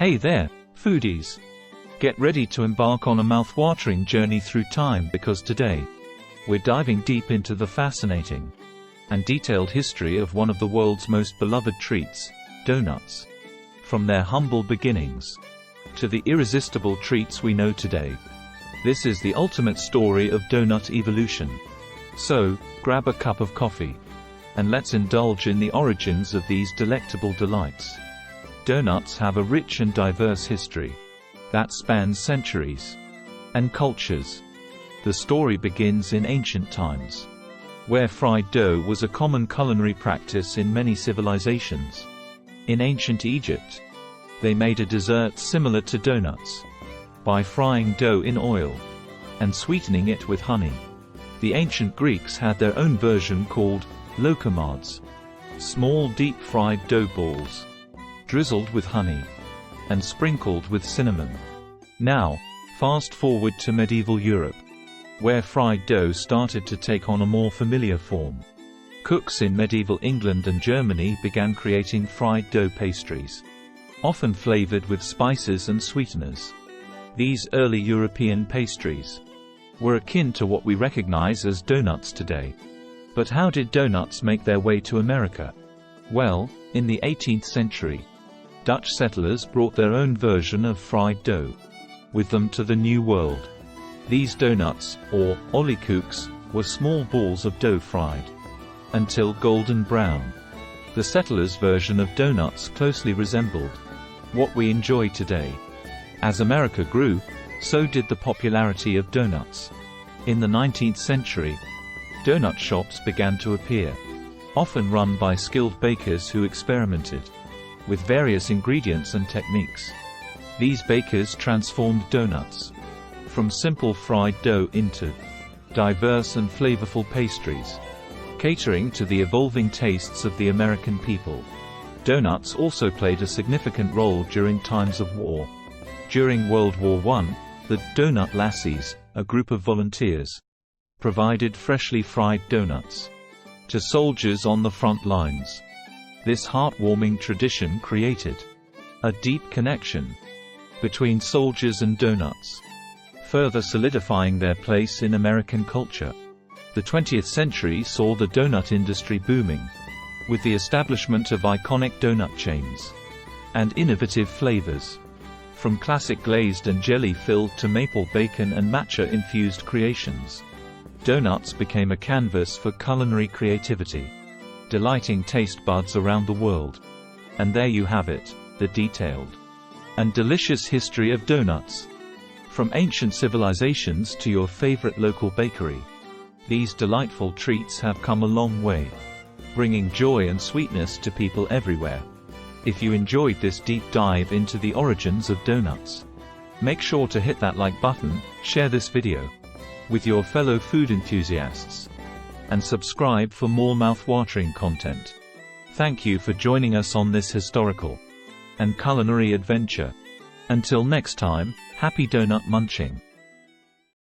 Hey there, foodies! Get ready to embark on a mouth-watering journey through time, because today, we're diving deep into the fascinating and detailed history of one of the world's most beloved treats, donuts. From their humble beginnings to the irresistible treats we know today, this is the ultimate story of donut evolution. So, grab a cup of coffee, and let's indulge in the origins of these delectable delights. Donuts have a rich and diverse history that spans centuries and cultures. The story begins in ancient times, where fried dough was a common culinary practice in many civilizations. In ancient Egypt, they made a dessert similar to donuts by frying dough in oil and sweetening it with honey. The ancient Greeks had their own version called lokomades, small deep-fried dough balls drizzled with honey and sprinkled with cinnamon. Now, fast forward to medieval Europe, where fried dough started to take on a more familiar form. Cooks in medieval England and Germany began creating fried dough pastries, often flavored with spices and sweeteners. These early European pastries were akin to what we recognize as donuts today. But how did donuts make their way to America? Well, in the 18th century, Dutch settlers brought their own version of fried dough with them to the New World. These donuts, or oliekoeks, were small balls of dough fried until golden brown. The settlers' version of donuts closely resembled what we enjoy today. As America grew, so did the popularity of donuts. In the 19th century, donut shops began to appear, often run by skilled bakers who experimented with various ingredients and techniques. These bakers transformed donuts from simple fried dough into diverse and flavorful pastries, catering to the evolving tastes of the American people. Donuts also played a significant role during times of war. During World War I, the Donut Lassies, a group of volunteers, provided freshly fried donuts to soldiers on the front lines. This heartwarming tradition created a deep connection between soldiers and donuts, further solidifying their place in American culture. The 20th century saw the donut industry booming, with the establishment of iconic donut chains and innovative flavors. From classic glazed and jelly-filled to maple bacon and matcha-infused creations, donuts became a canvas for culinary creativity, delighting taste buds around the world. And there you have it, the detailed and delicious history of donuts. From ancient civilizations to your favorite local bakery, these delightful treats have come a long way, bringing joy and sweetness to people everywhere. If you enjoyed this deep dive into the origins of donuts, make sure to hit that like button, share this video with your fellow food enthusiasts, and subscribe for more mouth-watering content. Thank you for joining us on this historical and culinary adventure. Until next time, happy donut munching!